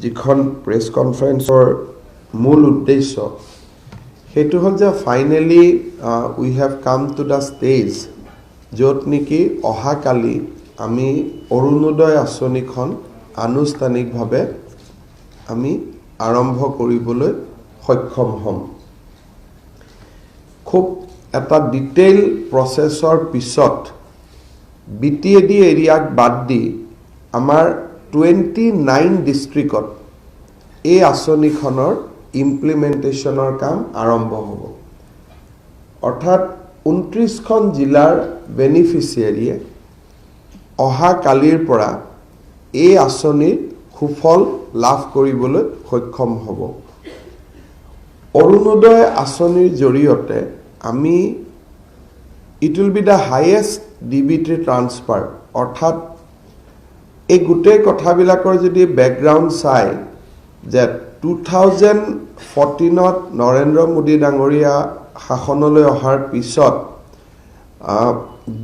যিখন প্ৰেছ কনফাৰেন্সৰ মূল উদ্দেশ্য সেইটো হ'ল যে finally we have come to the stage য'ত নেকি অহাকালি আমি অৰুণোদয় আঁচনিখন আনুষ্ঠানিকভাৱে আমি আৰম্ভ কৰিবলৈ সক্ষম হ'ম। খুব এটা ডিটেইল প্ৰচেছৰ পিছত BTAD এৰিয়াক বাদ দি আমাৰ 29 ডিষ্ট্ৰিক্টত এই আঁচনিখনৰ ইমপ্লিমেণ্টেশ্যনৰ কাম আৰম্ভ হ'ব। অৰ্থাৎ 29খন জিলাৰ বেনিফিচিয়াৰীয়ে অহা কালিৰ পৰা এই আঁচনিৰ সুফল লাভ কৰিবলৈ সক্ষম হ'ব। অৰুণোদয় আঁচনিৰ জৰিয়তে আমি it will be the highest DBT transfer. অৰ্থাৎ এই গোটেই কথাবিলাকৰ যদি বেকগ্ৰাউণ্ড চাই যে 2014ত নৰেন্দ্ৰ মোদী ডাঙৰীয়া শাসনলৈ অহাৰ পিছত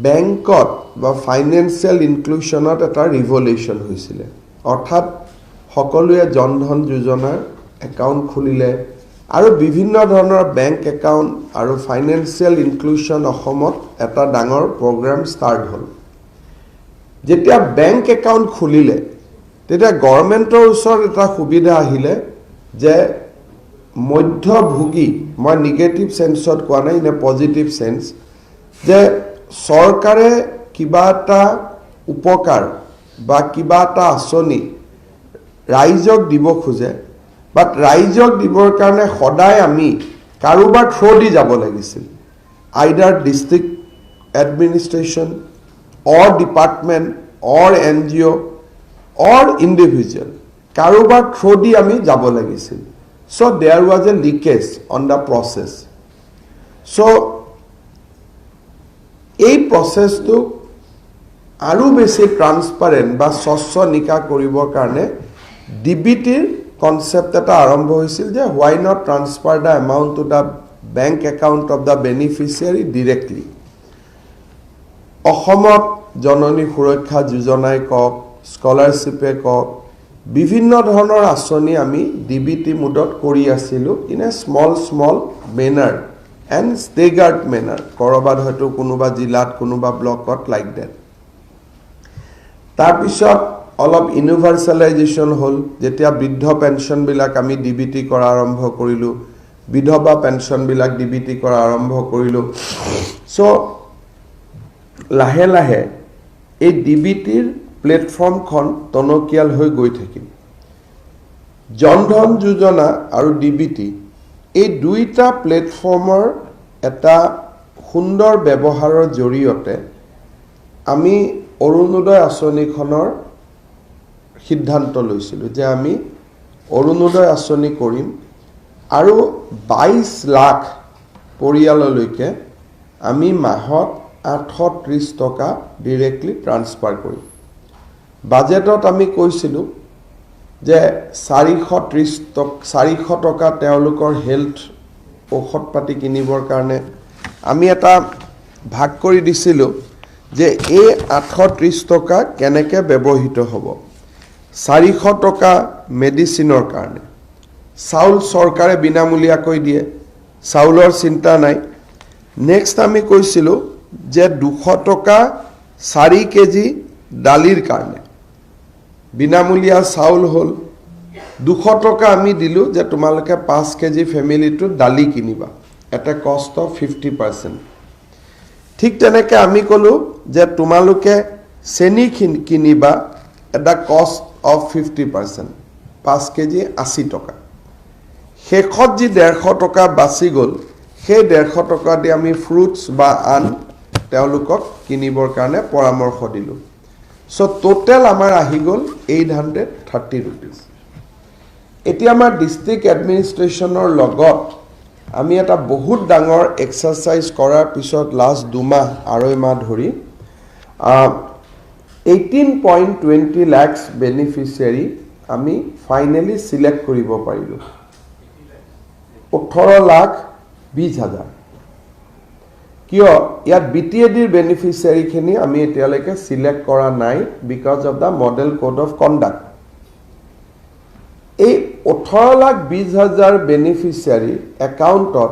বেংকত বা ফাইনেন্সিয়েল ইনক্লুশ্যনত এটা ৰিভলিউশ্যন হৈছিলে। অৰ্থাৎ সকলোৱে জনধন যোজনাৰ একাউণ্ট খুলিলে আৰু বিভিন্ন ধৰণৰ বেংক একাউণ্ট আৰু ফাইনেন্সিয়েল ইনক্লুশ্যন অসমত এটা ডাঙৰ প্ৰগ্ৰাম ষ্টাৰ্ট হ'ল। যেতিয়া বেংক একাউণ্ট খুলিলে তেতিয়া গভৰ্ণমেণ্টৰ ওচৰত এটা সুবিধা আহিলে যে মধ্যভোগী, মই নিগেটিভ চেন্সত কোৱা নাই, নে পজিটিভ চেন্স, যে চৰকাৰে কিবা এটা উপকাৰ বা কিবা এটা আঁচনি ৰাইজক দিব খোজে, বাট ৰাইজক দিবৰ কাৰণে সদায় আমি কাৰোবাৰ থ্ৰু দি যাব লাগিছিল। Either district administration or department or NGO or individual, কাৰোবাৰ থ্ৰু দি আমি যাব লাগিছিল। So' there was a leakage on the process. So' এই প্ৰচেছটো আৰু বেছি ট্ৰান্সপাৰেণ্ট বা স্বচ্ছ নিকা কৰিবৰ কাৰণে DBTৰ কনচেপ্ট এটা আৰম্ভ হৈছিল যে why not transfer the amount to the bank account of the beneficiary directly. অসমত জননী সুৰক্ষা যোজনাই কওক, স্কলাৰশ্বিপে কওক, বিভিন্ন ধৰণৰ আঁচনি আমি DBT মোডত কৰি আছিলোঁ in a small manner and staggered manner. ক'ৰবাত হয়তো কোনোবা জিলাত কোনোবা ব্লকত লাইক ডেট। তাৰপিছত অলপ ইউনিভাৰ্চেলাইজেশ্যন হ'ল, যেতিয়া বৃদ্ধ পেঞ্চনবিলাক আমি DBT কৰা আৰম্ভ কৰিলোঁ, বিধৱা পেঞ্চনবিলাক DBT কৰা আৰম্ভ কৰিলোঁ। চ' লাহে লাহে এই DBTৰ প্লেটফৰ্মখন টনকিয়াল হৈ গৈ থাকিল। জনধন যোজনা আৰু DBT এই দুইটা প্লেটফৰ্মৰ এটা সুন্দৰ ব্যৱহাৰৰ জৰিয়তে আমি অৰুণোদয় আঁচনিখনৰ সিদ্ধান্ত লৈছিলোঁ যে আমি অৰুণোদয় আঁচনি কৰিম আৰু 22 লাখ পৰিয়াললৈকে আমি মাহত 830 টকা ডিৰেক্টলি ট্ৰান্সফাৰ কৰিম। বাজেটত আমি কৈছিলোঁ যে 430 টকা তেওঁলোকৰ হেল্থ ঔষধ পাতি কিনিবৰ কাৰণে আমি এটা ভাগ কৰি দিছিলোঁ যে এই 830 টকা কেনেকৈ ব্যৱহৃত হ'ব। 400 টকা মেডিচিনৰ কাৰণে, চাউল চৰকাৰে বিনামূলীয়াকৈ দিয়ে, চাউলৰ চিন্তা নাই। নেক্সট আমি কৈছিলোঁ যে 200 টকা 4 কেজি দালিৰ কাৰণে, বিনামূলীয়া চাউল হ'ল। 200 টকা আমি দিলোঁ যে তোমালোকে 5 কেজি ফেমিলিটো দালি কিনিবা এট এ কষ্ট অফ 50%। ঠিক তেনেকৈ আমি ক'লোঁ যে তোমালোকে চেনি কিনিবা at the cost of 50%, 5 KG 80 টকা। শেষত যি 150 টকা বাচি গ'ল সেই 150 টকা দি আমি ফ্ৰুটছ বা আন তেওঁলোকক কিনিবৰ কাৰণে পৰামৰ্শ দিলোঁ। চ' টোটেল আমাৰ আহি গ'ল 830 ৰুপিজ। এতিয়া আমাৰ ডিষ্ট্ৰিক্ট এডমিনিষ্ট্ৰেশ্যনৰ লগত আমি এটা বহুত ডাঙৰ এক্সাৰচাইজ কৰাৰ পিছত লাষ্ট 2.5 মাহ ধৰি 18.20 লাখ বেনিফিচিয়াৰী আমি ফাইনেলি চিলেক্ট কৰিব পাৰিলোঁ। 18,20,000। কিয় ইয়াত BTADৰ বেনিফিচিয়াৰীখিনি আমি এতিয়ালৈকে চিলেক্ট কৰা নাই because of the model code of conduct. 18,20,000 beneficiary একাউণ্টত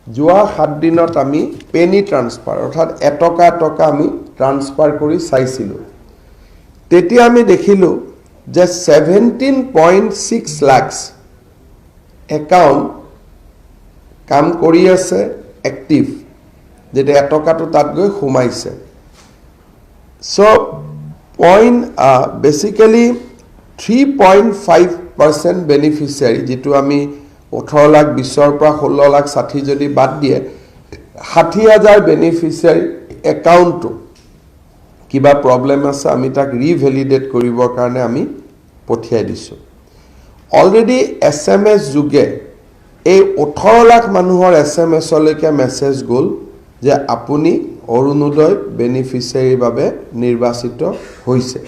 যোৱা 7 দিনত আমি পেনি ট্ৰান্সফাৰ অৰ্থাৎ এটকা আমি ট্ৰান্সফাৰ কৰি চাইছিলোঁ তেতিয়া আমি দেখিলোঁ যে 17.6 লাখ একাউণ্ট কাম কৰি আছে এক্টিভ যেটা এটকাটো তাত গৈ সোমাইছে সো বেসিক্যালি 3.5% বেনিফিচিয়াৰী যেটো আমি 18 লাখ 20 পৰা 16 লাখ 60 যদি বাদ দিয়ে 60,000 বেনিফিচিয়াৰী একাউণ্টটো কিবা প্ৰবলেম আছে আমি তাক ৰিভেলিডেট কৰিবৰ কাৰণে আমি পঠিয়াই দিছো অলৰেডি এসএমএস যোগে এই 18 লাখ মানুহৰ এসএমএস লৈকে মেছেজ গল যে আপুনি অৰুণোদয় বেনিফিচিয়াৰীৰ বাবে নিৰ্বাচিত হৈছে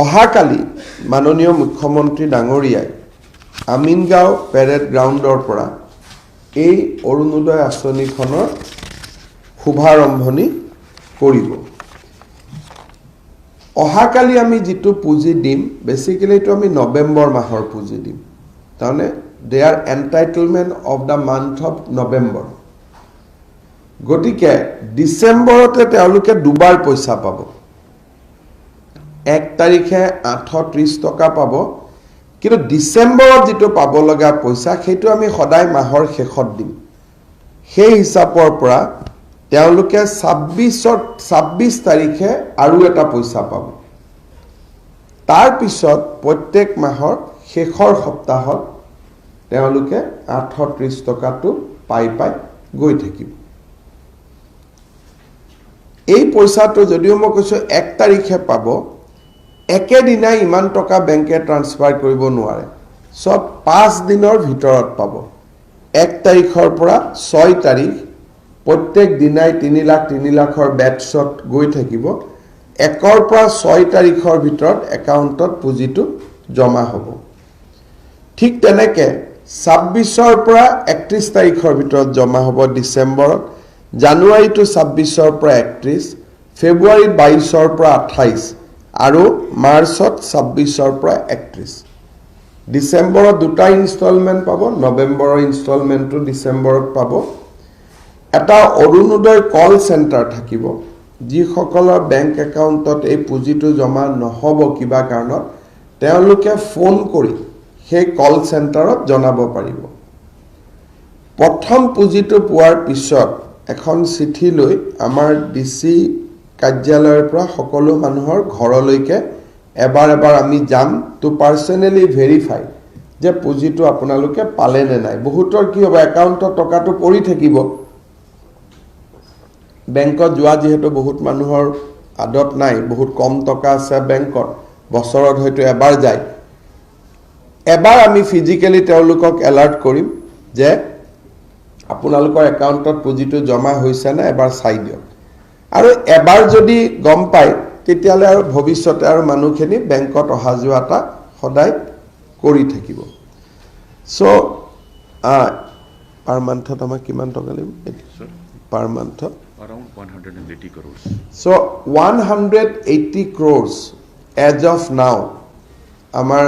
অহাকালি মাননীয় মুখ্যমন্ত্ৰী ডাঙৰীয়াই আমিনগাঁও পেৰেড গ্ৰাউণ্ডৰ পৰা এই অৰুণোদয় আঁচনিখনৰ শুভাৰম্ভণি কৰিব অহাকালি আমি যেটো পুঁজি দিম বেসিক্যালি এটো আমি নৱেম্বৰ মাহৰ পুঁজি দিম তাৰনে they are entitlement of the month of November গটিকে ডিসেম্বৰতে তেওঁলোকে দুবাৰ পইচা পাব 1 তাৰিখে 830 টকা পাব কিন্তু ডিসেম্বৰত যেটো পাব লগা পইচা সেইটো আমি সদায় মাহৰ শেষত দিম সেই হিচাপৰ পৰা তেওঁলোকে 26 তাৰিখে আৰু এটা পইচা পাব তাৰ পিছত প্ৰত্যেক মাহৰ শেষৰ সপ্তাহত তেওঁলোকে 830 টকাটো পাই গৈ থাকিব এই পইচাটো যদিও মই কৈছো 1 তাৰিখে পাব একেদিনাই ইমান টকা বেংকে ট্ৰান্সফাৰ কৰিব নোৱাৰে সব 5 দিনৰ ভিতৰত পাব 1 তাৰিখৰ পৰা 6 তাৰিখ প্ৰত্যেক দিনাই 3 লাখৰ বেটছত গৈ থাকিব 1ৰ পৰা 6 তাৰিখৰ ভিতৰত একাউণ্টত পুঁজিটো জমা হ'ব ঠিক তেনেকে 26ৰ পৰা 31 তাৰিখৰ ভিতৰত জমা হ'ব ডিসেম্বৰত জানুৱাৰী টু 26ৰ পৰা 31 ফেব্ৰুৱাৰী 22ৰ পৰা 28 আৰু মাৰ্চত 26ৰ পৰা 31 ডিসেম্বৰত দুটা ইনষ্টলমেন্ট পাব নৱেম্বৰৰ ইনষ্টলমেন্টটো ডিসেম্বৰত পাব এটা অৰুণোদয় কল সেন্টাৰ থাকিব যিসকলৰ বেংক একাউণ্টত এই পুঁজিটো জমা নহব কিবা কাৰণত তেওঁলোকে ফোন কৰি সেই কল সেন্টাৰত জনাব পাৰিব প্ৰথম পুঁজিটো পোৱাৰ পিছত এখন চিঠি লৈ আমাৰ ডিসি কাৰ্যালয়ৰ পৰা সকলো মানুহৰ ঘৰলৈকে এবাৰ আমি যাম টু পাৰ্সোনালি ভেৰিফাই যে পুঁজিটো আপোনালোকে পালে নে নাই বহুতৰ কি হ'ব একাউণ্টত টকাটো পৰি থাকিব বেংকত যোৱা যেহেতু বহুত মানুহৰ আদত নাই বহুত কম টকা আছে বেংকত বছৰত হয়তো এবাৰ যায় এবাৰ আমি ফিজিক্যালি তেওঁলোকক এলাৰ্ট কৰিম যে আপোনালোকৰ একাউণ্টত পুঁজিটো জমা হৈছে না এবাৰ চাই দিয়ক আৰু এবাৰ যদি গম পায় তেতিয়ালে আৰু ভৱিষ্যতে আৰু মানুহখিনি বেংকত অহা যোৱাটা সদায় কৰি থাকিব সো পাৰ মান্থত আমাক কিমান টকা লাগিব পাৰ মান্থত around 180 crores so 180 crores as of now আমাৰ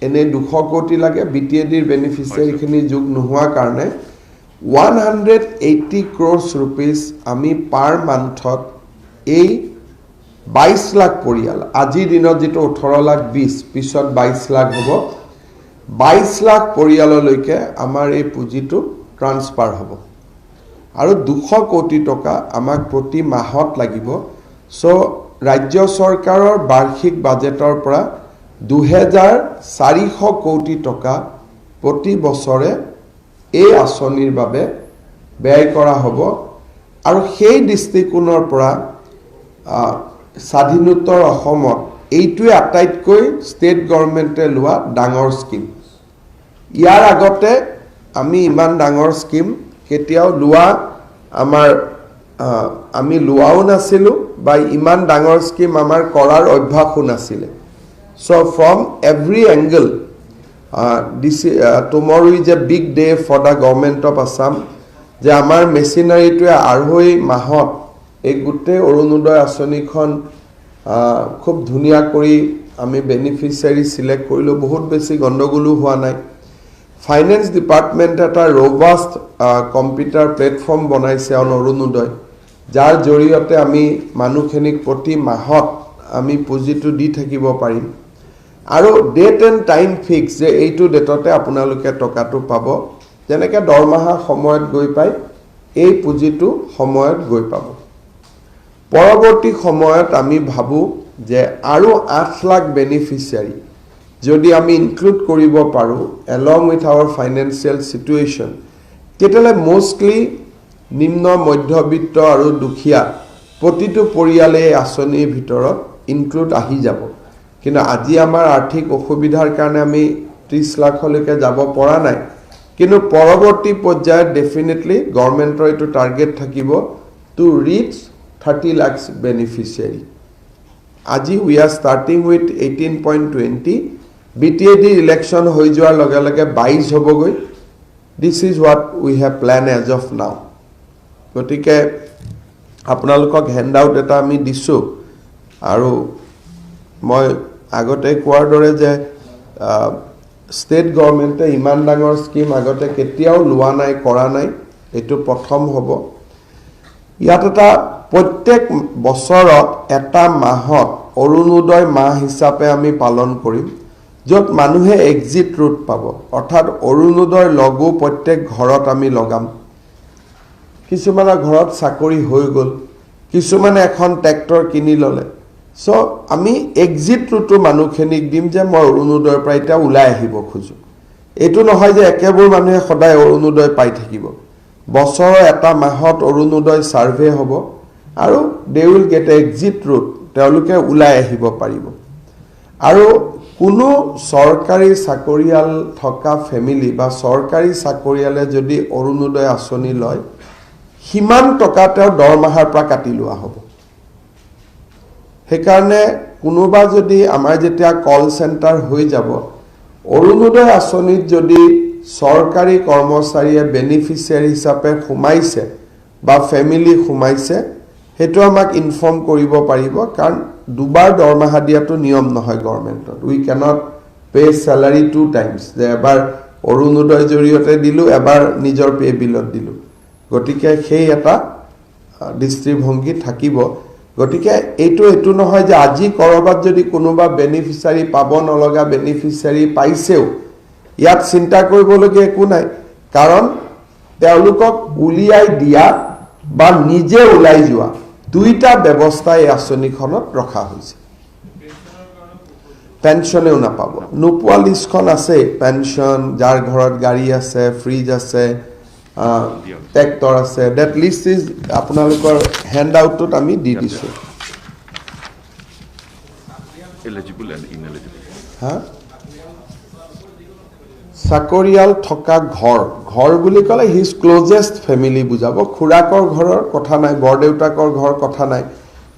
এনে 200 কোটি লাগে বিটিএডিৰ বেনিফিচিয়াৰী খিনি যোগ নোহোৱা কাৰণে 180 crores rupees আমি পাৰ মান্থত এই 22 লাখ পৰিয়াল আজি দিনত যেটো 18 লাখ 20 পিছত 22 লাখ হ'ব 22 লাখ পৰিয়াললৈকে আমাৰ এই পুঁজিটো ট্ৰান্সফাৰ হ'ব আৰু 200 কোটি টকা আমাক প্ৰতি মাহত লাগিব সো ৰাজ্য চৰকাৰৰ বাৰ্ষিক বাজেটৰ পৰা 2400 কোটি টকা প্ৰতি বছৰে এই আঁচনিৰ বাবে ব্যয় কৰা হ'ব আৰু সেই দৃষ্টিকোণৰ পৰা স্বাধীনোত্তৰ অসমত এইটোৱে আটাইতকৈ ষ্টেট গভৰ্ণমেণ্টে লোৱা ডাঙৰ স্কিম ইয়াৰ আগতে আমি ইমান ডাঙৰ স্কিম কেতিয়াও লোৱা আমাৰ আমি লোৱাও নাছিলো বা ইমান ডাঙৰ স্কিম আমাৰ কৰাৰ অভ্যাসও নাছিলে so from every angle tomorrow is a big day for the government of Assam যে আমাৰ মেচিনাৰীটোৱে আঢ়ৈ মাহত এই গুটে অৰুণোদয় আঁচনিখন খুব ধুনীয়া কৰি আমি বেনিফিচিয়াৰী সিলেক্ট কৰিলো বহুত বেছি গণ্ডগোলো হোৱা নাই ফাইনেন্স ডিপাৰ্টমেণ্ট এটা ৰবাস্ট কম্পিউটাৰ প্লেটফৰ্ম বনাইছে অৰুণোদয় যাৰ জৰিয়তে আমি মানুহখিনিক প্ৰতি মাহত আমি পুঁজিটো দি থাকিব পাৰিম আৰু ডেট এণ্ড টাইম ফিক্স যে এইটো ডেটতে আপোনালোকে টকাটো পাব যেনেকৈ দৰমহা সময়ত গৈ পায় এই পুঁজিটো সময়ত গৈ পাব পৰৱৰ্তী সময়ত আমি ভাবোঁ যে আৰু 8 লাখ বেনিফিচিয়াৰী যদি আমি ইনক্লুড কৰিব পাৰোঁ along with our financial situation তেতিয়াহ'লে মোষ্টলি নিম্ন মধ্যবিত্ত আৰু দুখীয়া প্ৰতিটো পৰিয়ালে আঁচনিৰ ভিতৰত ইনক্লুড আহি যাব কিন্তু আজি আমাৰ আৰ্থিক অসুবিধাৰ কাৰণে আমি 30 লাখলৈকে যাব পৰা নাই কিন্তু পৰৱৰ্তী পৰ্যায়ত ডেফিনেটলি গভৰ্ণমেণ্টৰ এইটো টাৰ্গেট থাকিব টু ৰিচ 30 lakhs বেনিফিচিয়াৰী আজি we are starting with 18.20 BTAD election হৈ যোৱাৰ লগে লগে 22 হ'বগৈ this is what we have plan as of now গতিকে আপোনালোকক হেণ্ড আউট এটা আমি দিছোঁ আৰু মই আগতে কোৱাৰ দৰে যে ষ্টেট গভৰ্ণমেণ্টে ইমান ডাঙৰ স্কিম আগতে কেতিয়াও লোৱা নাই কৰা নাই এইটো প্ৰথম হ'ব ইয়াত এটা প্ৰত্যেক বছৰত এটা মাহত অৰুণোদয় মাহ হিচাপে আমি পালন কৰিম য'ত মানুহে এক্সিট ৰুট পাব অৰ্থাৎ অৰুণোদয় লগো প্ৰত্যেক ঘৰত আমি লগাম কিছুমানৰ ঘৰত চাকৰি হৈ গ'ল কিছুমানে এখন ট্ৰেক্টৰ কিনি ল'লে চ' আমি এক্সিট ৰুটো মানুহখিনিক দিম যে মই অৰুণোদয়ৰ পৰা এতিয়া ওলাই আহিব খোজোঁ এইটো নহয় যে একেবোৰ মানুহে সদায় অৰুণোদয় পাই থাকিব বছৰৰ এটা মাহত অৰুণোদয় ছাৰ্ভে হ'ব আৰু they will get exit root তেওঁলোকে ওলাই আহিব পাৰিব আৰু কোনো চৰকাৰী চাকৰিয়াল থকা ফেমিলি বা চৰকাৰী চাকৰিয়ালে যদি অৰুণোদয় আঁচনি লয় সিমান টকা তেওঁ দৰমহাৰ পৰা কাটি লোৱা হ'ব সেইকাৰণে কোনোবা যদি আমাৰ যেতিয়া কল চেণ্টাৰ হৈ যাব অৰুণোদয় আঁচনিত যদি চৰকাৰী কৰ্মচাৰীয়ে বেনিফিচিয়াৰী হিচাপে সোমাইছে বা ফেমিলি সোমাইছে সেইটো আমাক ইনফৰ্ম কৰিব পাৰিব কাৰণ দুবাৰ দৰমহা দিয়াটো নিয়ম নহয় গভৰ্ণমেণ্টত উই কেনট পে চেলাৰী 2 টাইমছ যে এবাৰ অৰুণোদয় জৰিয়তে দিলোঁ এবাৰ নিজৰ পে বিলত দিলোঁ গতিকে সেই এটা দৃষ্টিভংগী থাকিব গতিকে এইটো নহয় যে আজি কৰবাত যদি কোনোবা বেনিফিচিয়াৰী পাব নলগা বেনিফিচিয়াৰী পাইছেও ইয়াত চিন্তা কৰিবলগীয়া একো নাই কাৰণ তেওঁলোকক উলিয়াই দিয়া বা নিজে ওলাই যোৱা দুইটা ব্যৱস্থা এই আঁচনিখনত ৰখা হৈছে পেঞ্চনেও নাপাব নোপোৱা লিষ্টখন আছে পেঞ্চন যাৰ ঘৰত গাড়ী আছে ফ্ৰিজ আছে ট্ৰেক্টৰ আছে ডেট লিষ্ট ইজ আপোনালোকৰ হেণ্ড আউটটোত আমি দি দিছোঁ Eligible and ineligible. হা চাকৰিয়াল থকা ঘৰ বুলি ক'লে হিজ ক্লজেষ্ট ফেমিলি বুজাব খুৰাকৰ ঘৰৰ কথা নাই বৰদেউতাকৰ ঘৰ কথা নাই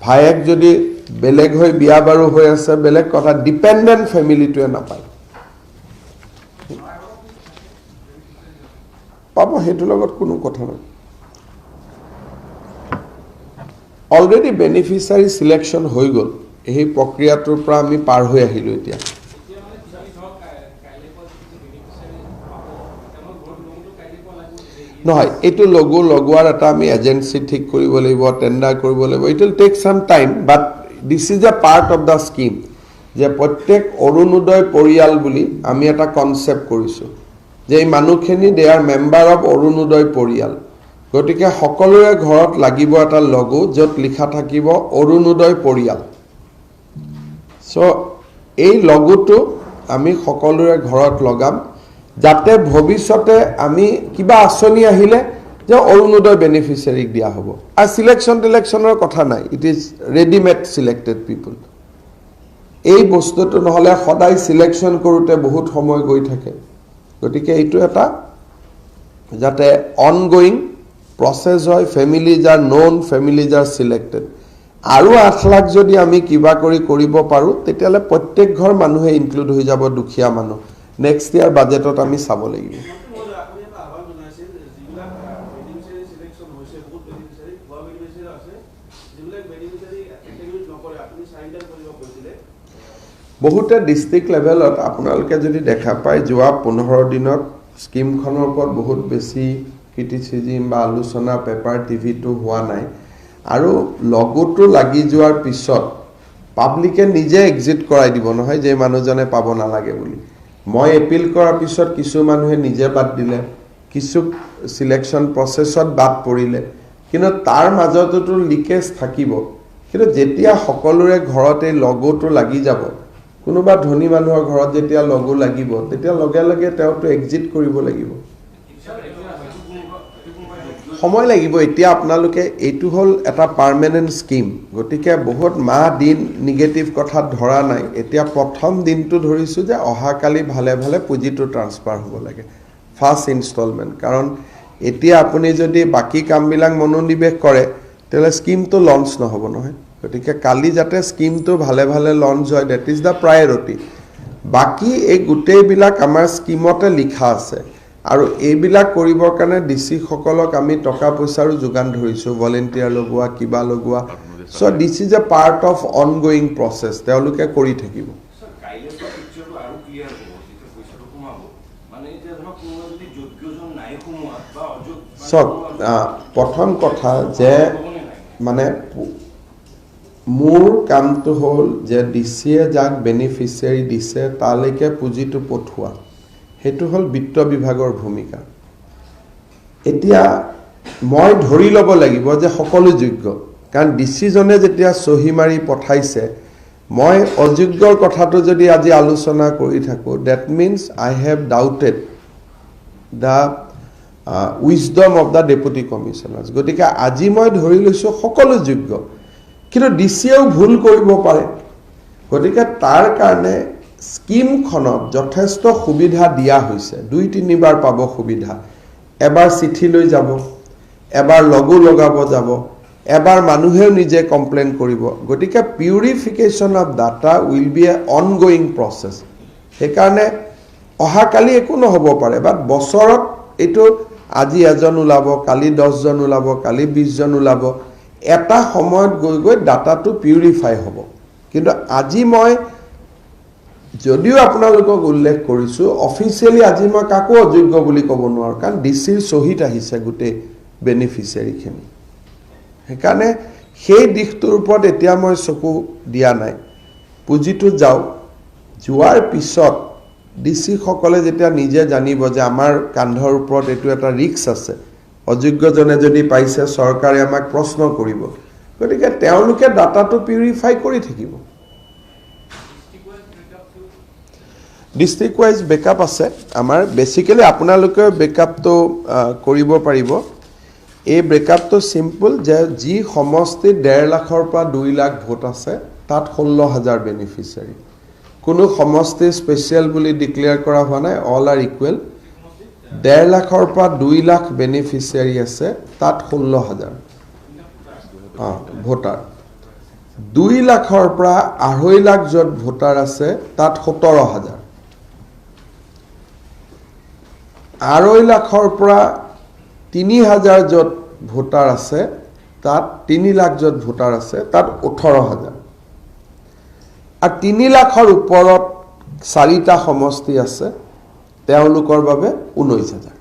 ভায়েক যদি বেলেগ হৈ বিয়া বাৰু হৈ আছে বেলেগ কথা ডিপেণ্ডেণ্ট ফেমিলিটোৱে নাপায় পাব সেইটোৰ লগত কোনো কথা নাই অলৰেডি বেনিফিচিয়াৰী চিলেকশ্যন হৈ গ'ল এই প্ৰক্ৰিয়াটোৰ পৰা আমি পাৰ হৈ আহিলোঁ এতিয়া নহয় এইটো লগোৱাৰ এটা আমি এজেঞ্চি ঠিক কৰিব লাগিব টেণ্ডাৰ কৰিব লাগিব it will take some time but this is a part of the scheme যে প্ৰত্যেক অৰুণোদয় পৰিয়াল বুলি আমি এটা কনচেপ্ট কৰিছোঁ যে এই মানুহখিনি দে আৰ মেম্বাৰ অফ অৰুণোদয় পৰিয়াল গতিকে সকলোৰে ঘৰত লাগিব এটা লগো য'ত লিখা থাকিব অৰুণোদয় পৰিয়াল চ' এই লগোটো আমি সকলোৰে ঘৰত লগাম যাতে ভৱিষ্যতে আমি কিবা আঁচনি আহিলে যে অৰুণোদয় বেনিফিচিয়াৰীক দিয়া হ'ব আৰু টিলেকশ্যনৰ কথা নাই ইট ইজ ৰেডিমেড চিলেক্টেড পিপল এই বস্তুটো নহ'লে সদায় চিলেকশ্যন কৰোঁতে বহুত সময় গৈ থাকে গতিকে এইটো এটা যাতে অনগোয়িং প্ৰচেছ হয় families are non families are selected আৰু 8 লাখ যদি আমি কিবা কৰিব পাৰোঁ তেতিয়াহ'লে প্ৰত্যেক ঘৰ মানুহে ইনক্লুড হৈ যাব দুখীয়া মানুহ নেক্সট ইয়াৰ বাজেটত আমি চাব লাগিব বহুতে ডিস্ট্ৰিক্ট লেভেলত আপোনালোকে যদি দেখা পায় যোৱা 15 দিনত স্কিমখনৰ ওপৰত বহুত বেছি ক্ৰিটিচিজিম বা আলোচনা পেপাৰ টিভিটো হোৱা নাই আৰু লগতো লাগি যোৱাৰ পিছত পাব্লিকে নিজে এক্সিট কৰাই দিব নহয় যে মানুহজনে পাব নালাগে বুলি মই এপিল কৰাৰ পিছত কিছু মানুহে নিজে বাদ দিলে কিছু সিলেকশন প্ৰসেছত বাদ পৰিলে কিন্তু তাৰ মাজতো লিকেজ থাকিব কিন্তু যেতিয়া সকলোৰে ঘৰতে লগতো লাগি যাব কোনোবা ধনী মানুহৰ ঘৰত যেতিয়া লগো লাগিব তেতিয়া লগে লগে তেওঁটো এক্সিট কৰিব লাগিব সময় লাগিব এতিয়া আপোনালোকে এইটো হল এটা পাৰ্মানেন্ট স্কিম গতিকে বহুত মাহ দিন নেগেটিভ কথা ধৰা নাই এতিয়া প্ৰথম দিনটো ধৰিছো যে অহাকালি ভালে ভালে পুঁজিটো ট্ৰান্সফাৰ হ'ব লাগে ফাৰ্স্ট ইনষ্টলমেন্ট কাৰণ এতিয়া আপুনি যদি বাকি কামবিলাক মনোনিবেশ কৰে তেলে স্কিমটো লঞ্চ নহব নহয় গতিকে কালি যাতে স্কিমটো ভালে ভালে লঞ্চ হয় দ্যাট ইজ দা প্ৰায়োৰিটি বাকি এই গুটেইবিলাক আমাৰ স্কিমতে লিখা আছে আৰু এইবিলাক কৰিবৰ কাৰণে ডিসি সকলক আমি টকা পইচাৰো যোগান ধৰিছো ভলেন্টিয়াৰ লগোৱা কিবা লগোৱা so this is a part of ongoing process তেওঁলোকে কৰি থাকিব সব প্ৰথম কথা যে মানে মোৰ কামটো হল যে ডিসিয়ে যাক বেনিফিচিয়াৰি দিছে তালৈকে পুঁজিটো পঠোৱা হেতু হল বিত্ত বিভাগৰ ভূমিকা এতিয়া মই ধৰি লব লাগিব যে সকলো যোগ্য কাৰণ ডিসিজনে যেতিয়া সহি মাৰি পঠাইছে মই অযোগ্যৰ কথাটো যদি আজি আলোচনা কৰি থাকো that means I have doubted the wisdom of the deputy commissioners গতিকে আজি মই ধৰি লৈছো সকলো যোগ্য কিন্তু ডিসিয়েও ভুল কৰিব পাৰে গতিকে তাৰ কাৰণে স্কিমখনত যথেষ্ট সুবিধা দিয়া হৈছে 2-3 বাৰ পাব সুবিধা এবাৰ চিঠি লৈ যাব এবাৰ লগো লগাব যাব এবাৰ মানুহেও নিজে কমপ্লেইন কৰিব গতিকে purification of data will be a ongoing process সেইকাৰণে অহাকালি একো নহব পাৰে বাট বছৰত এটো আজি এজন ওলাব কালি 10 জন ওলাব কালি 20 জন ওলাব এটা সময়ত গৈ গৈ ডাটাটো পিউৰিফাই হ'ব কিন্তু আজি মই যদিও আপোনালোকক উল্লেখ কৰিছো অফিচিয়ালি আজি মই কাকো অযোগ্য বুলি ক'ব নোৱাৰো কাৰণ ডিসিৰ সহিত আহিছে গুটে বেনিফিচিয়াৰি খিনি সেইকাৰণে সেই দিশটোৰ ওপৰত এতিয়া মই চকু দিয়া নাই পুঁজিটো যাও যোৱাৰ পিছত ডিসি সকলে যেতিয়া নিজে জানিব যে আমাৰ কান্ধৰ ওপৰত এটো এটা ৰিস্ক আছে অযোগ্যজনে যদি পাইছে চৰকাৰে আমাক প্ৰশ্ন কৰিব গতিকে তেওঁলোকে ডাটাটো পিউৰিফাই কৰি থাকিব ডিস্ট্ৰিক্ট ওয়াইজ বেকআপ আছে আমাৰ বেসিক্যালি আপোনালোকে বেকআপটো কৰিব পাৰিব এই বেকআপটো সিম্পল যে যি সমষ্টিত 1.5 লাখৰ পৰা 2 লাখ ভোট আছে তাত 16000 বেনিফিচিয়াৰি কোনো সমষ্টি স্পেশাল বুলি ডিক্লেয়াৰ কৰা হোৱা নাই অল আৰ ইকুৱেল 1.5 লাখৰ পৰা 2 লাখ বেনিফিচিয়াৰি আছে তাত 16000 ভোটাৰ 2 লাখৰ পৰা 2.5 লাখ যত ভোটাৰ আছে তাত 17000 2.5 লাখৰ পৰা 3000 যত ভোটাৰ আছে তাত 3 লাখ যত ভোটাৰ আছে তাত 18000 আৰু 3 লাখৰ ওপৰত 4টা সমষ্টি আছে তেওঁলোকৰ বাবে 19000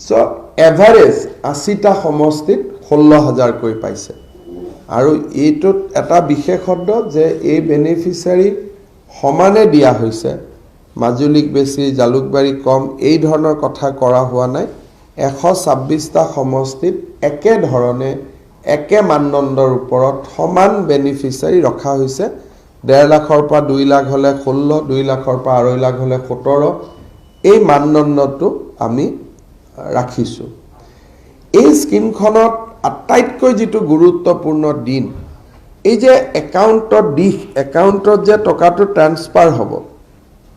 সো এভাৰেজ 80টা সমষ্টিত 16000 কৈ পাইছে আৰু এইটো এটা বিশেষত্ব যে এই বেনিফিচিয়াৰি সমানে দিয়া হৈছে মাজুলীক বেছি জালুকবাৰী কম এই ধৰণৰ কথা কৰা হোৱা নাই 126টা সমষ্টিত একে ধৰণে একে মানদণ্ডৰ ওপৰত সমান বেনিফিচিয়াৰি ৰখা হৈছে 1.5 লাখৰ পৰা 2 লাখ হলে 16 2 লাখৰ পৰা 2.5 লাখ হলে 17 এই মানদণ্ডটো আমি ৰাখিছো এই স্কিমখনত আটাইতকৈ যেটো গুৰুত্বপূৰ্ণ দিন এই যে একাউণ্টত যে টকাটো ট্ৰান্সফাৰ হ'ব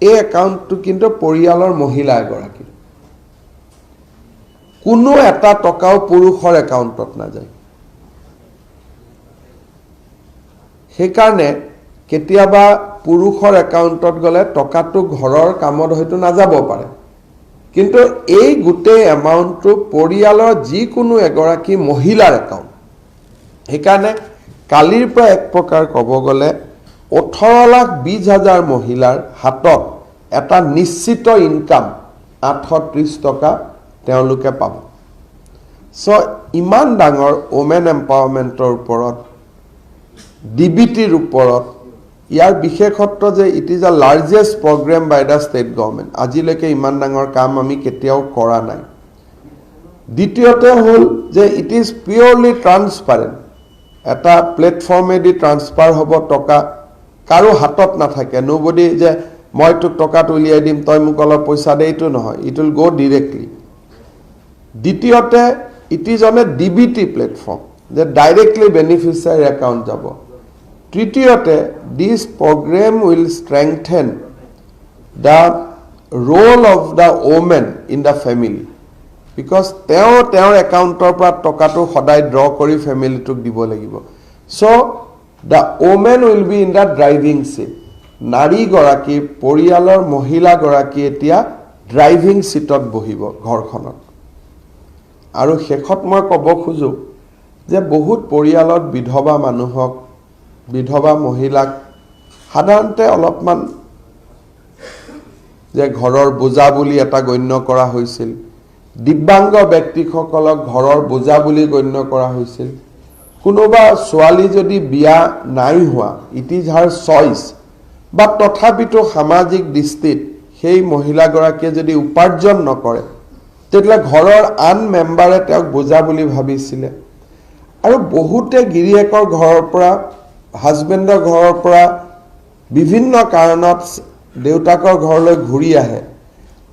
এই একাউণ্টটো কিন্তু পৰিয়ালৰ মহিলা এগৰাকী কোনো এটা টকাও পুৰুষৰ একাউণ্টত নাযায় সেইকাৰণে কেতিয়াবা পুৰুষৰ একাউণ্টত গলে টকাটো ঘৰৰ কামত হয়তো নাযাব পাৰে কিন্তু এই গুটে এমাউণ্টটো পৰিয়ালৰ যিকোনো এগৰাকী মহিলাৰ একাউণ্ট সেইকাৰণে কালিৰ পৰা এক প্ৰকাৰ ক'ব গলে 18,20,000 মহিলাৰ হাতত এটা নিশ্চিত ইনকাম 830 টকা তেওঁলোকে পাব সো ইমান ডাঙৰ ওমেন এম্পাৱাৰমেণ্টৰ ওপৰত ডিবিটিৰ ওপৰত ইয়াৰ বিশেষত্ব যে it is a largest program by the state government আজিলৈকে ইমান ডাঙৰ কাম আমি কেতিয়াও কৰা নাই দ্বিতীয়তে হ'ল যে ইট ইজ পিয়ৰলি ট্ৰান্সপাৰেণ্ট এটা প্লেটফৰ্মেদি ট্ৰান্সফাৰ হ'ব টকা কাৰো হাতত নাথাকে নোবডি যে মই তোক টকাটো উলিয়াই দিম তই মোক অলপ পইচা দে এইটো নহয় ইট উইল গো ডিৰেক্টলি দ্বিতীয়তে it is on a DBT platform যে ডাইৰেক্টলি বেনিফিচিয়াৰী একাউণ্ট যাব তৃতীয়তে this program will strengthen the role of the women in the family because তেওঁৰ একাউণ্টৰ পৰা টকাটো সদায় ড্ৰ কৰি ফেমিলিটোক দিব লাগিব so' the women will be in the driving seat নাৰীগৰাকী পৰিয়ালৰ মহিলাগৰাকী এতিয়া ড্ৰাইভিং ছিটত বহিব ঘৰখনত আৰু শেষত মই ক'ব খোজোঁ যে বহুত পৰিয়ালত বিধৱা মহিলাক সাধাৰণতে অলপমান যে ঘৰৰ বোজা বুলি এটা গণ্য কৰা হৈছিল দিব্যাংগ ব্যক্তিসকলক ঘৰৰ বোজা বুলি গণ্য কৰা হৈছিল কোনোবা ছোৱালী যদি বিয়া নাই হোৱা ইট ইজ হাৰ চইচ বা তথাপিতো সামাজিক দৃষ্টিত সেই মহিলাগৰাকীয়ে যদি উপাৰ্জন নকৰে তেতিয়া ঘৰৰ আন মেম্বাৰে তেওঁক বোজা বুলি ভাবিছিলে আৰু বহুতে গিৰিয়েকৰ ঘৰৰ পৰা হাজবেণ্ডৰ ঘৰৰ পৰা বিভিন্ন কাৰণত দেউতাকৰ ঘৰলৈ ঘূৰি আহে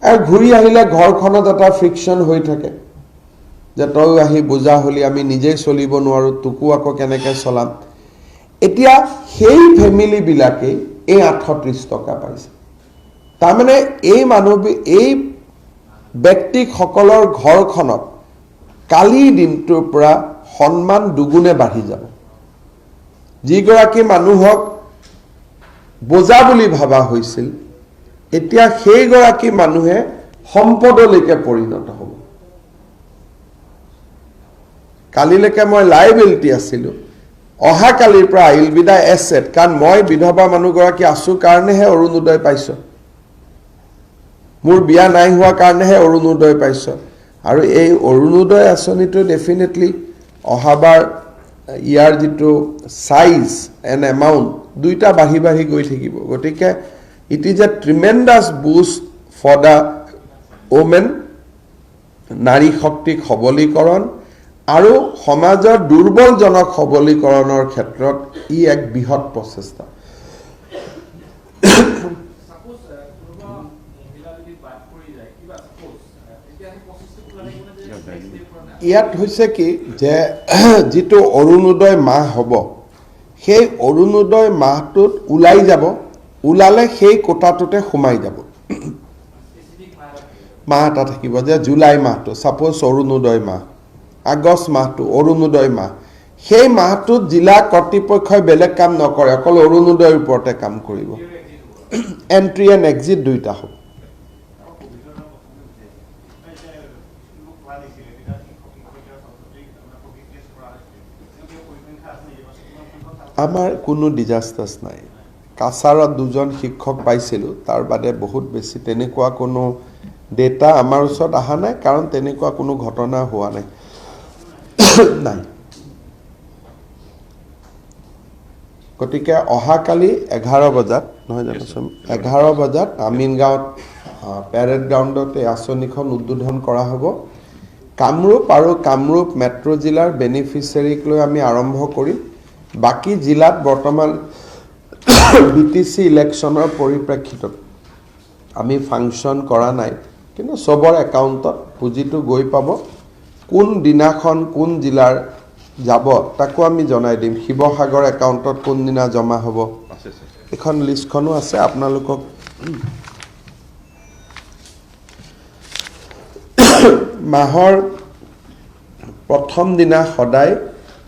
আৰু ঘূৰি আহিলে ঘৰখনত এটা ফ্ৰিকশ্যন হৈ থাকে যে তই আহি বোজা হলি আমি নিজেই চলিব নোৱাৰোঁ তোকো আকৌ কেনেকৈ চলাম এতিয়া সেই ফেমিলিবিলাকেই এই 830 টকা পাইছে তাৰমানে এই ব্যক্তিসকলৰ ঘৰখনত কালিৰ দিনটোৰ পৰা সন্মান দুগুণে বাঢ়ি যাব যিগৰাকী মানুহক বোজা বুলি ভাবা হৈছিল এতিয়া সেইগৰাকী মানুহে সম্পদলৈকে পৰিণত হ'ব কালিলৈকে মই লাইবিলিটি আছিলোঁ অহাকালিৰ পৰা আই উইল বি দা এছেট কাৰণ মই বিধৱা মানুহগৰাকী আছোঁ কাৰণেহে অৰুণোদয় পাইছোঁ মোৰ বিয়া নাই হোৱা কাৰণেহে অৰুণোদয় পাইছোঁ আৰু এই অৰুণোদয় আঁচনিটো ডেফিনেটলি অহাবাৰ ইয়াৰ যিটো সাইজ এণ্ড এমাউণ্ট দুইটা বাঢ়ি বাঢ়ি গৈ থাকিব গতিকে it is a tremendous boost for the women নাৰী শক্তিক সবলীকৰণ আৰু সমাজৰ দুৰ্বলজনক সবলীকৰণৰ ক্ষেত্ৰত ই এক বৃহৎ প্ৰচেষ্টা ইয়াত হৈছে কি যে যিটো অৰুণোদয় মাহ হ'ব সেই অৰুণোদয় মাহটোত ওলাই যাব ওলালে সেই কোটাটোতে সোমাই যাব মাহ এটা থাকিব যে জুলাই মাহটো ছাপ'জ অৰুণোদয় মাহ আগষ্ট মাহটো অৰুণোদয় মাহ সেই মাহটোত জিলা কৰ্তৃপক্ষই বেলেগ কাম নকৰে অকল অৰুণোদয়ৰ ওপৰতে কাম কৰিব এণ্ট্ৰি এণ্ড এক্সিট দুইটা হ'ব আমাৰ কোনো ডিজাষ্টাৰ্ছ নাই কাছাৰত দুজন শিক্ষক পাইছিলোঁ তাৰ বাদে বহুত বেছি তেনেকুৱা কোনো ডেটা আমাৰ ওচৰত অহা নাই কাৰণ তেনেকুৱা কোনো ঘটনা হোৱা নাই নাই গতিকে অহাকালি 11 বজাত নহয় জানো 11 বজাত আমিনগাঁৱত পেৰেড গ্ৰাউণ্ডত এই আঁচনিখন উদ্বোধন কৰা হ'ব কামৰূপ আৰু কামৰূপ মেট্ৰ' জিলাৰ বেনিফিচিয়াৰীক লৈ আমি আৰম্ভ কৰিম বাকি জিলাত বৰ্তমান বিটিসি ইলেকশ্যনৰ পৰিপ্ৰেক্ষিতত আমি ফাংচন কৰা নাই কিন্তু সবৰ একাউণ্টত পুঁজিটো গৈ পাব কোন দিনাখন কোন জিলাৰ যাব তাকো আমি জনাই দিম শিৱসাগৰ একাউণ্টত কোন দিনা জমা হ'ব এখন লিষ্টখনো আছে আপোনালোকক মাহৰ প্ৰথম দিনা সদায়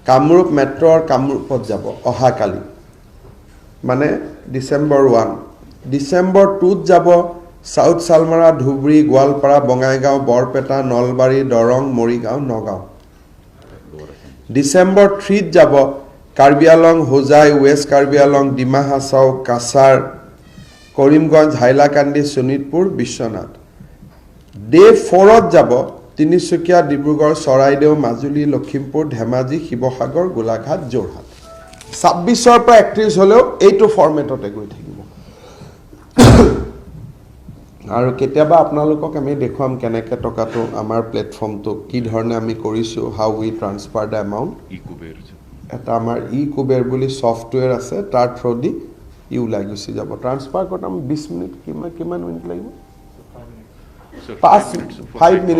কামৰূপ মেট্ৰৰ কামৰূপত যাব অহাকালি মানে ডিসেম্বৰ 1 ডিসেম্বৰ 2ত যাব সাউথ সালমাৰা ধুবুৰী গোৱালপাৰা বঙাইগাঁও বৰপেটা নলবাৰী দৰং মৰিগাঁও নগাঁও ডিসেম্বৰ 3ত যাব কাৰ্বি আলং, হোজাই, ৱেষ্ট কাৰ্বি আলং, ডিমা হাছাও, কাছাৰ, কৰিমগঞ্জ, হাইলাকান্দি, শোণিতপুৰ, বিশ্বনাথ। ডে 4ত যাব তিনিচুকীয়া, ডিব্ৰুগড়, চৰাইদেউ, মাজুলী, লখিমপুৰ, ধেমাজি, শিৱসাগৰ, গোলাঘাট, যোৰহাট। 26ৰ পৰা 31 হ'লেও এইটো ফৰ্মেটতে গৈ থাকিব। আৰু কেতিয়াবা আপোনালোকক আমি দেখুৱাম কেনেকৈ টকাটো আমাৰ প্লেটফৰ্মটো কি ধৰণে আমি কৰিছোঁ, হাউ উই ট্ৰান্সফাৰ দ্য এমাউণ্ট। E-Kuber. এটা আমাৰ কুবেৰ বুলি ছফ্টৱেৰ আছে, তাৰ থ্ৰুদি ই ওলাই গুচি যাব। ট্ৰান্সফাৰ কৰোঁতে আমি 20 মিনিট, কিমান মিনিট লাগিব? So 5 minutes for 5 minute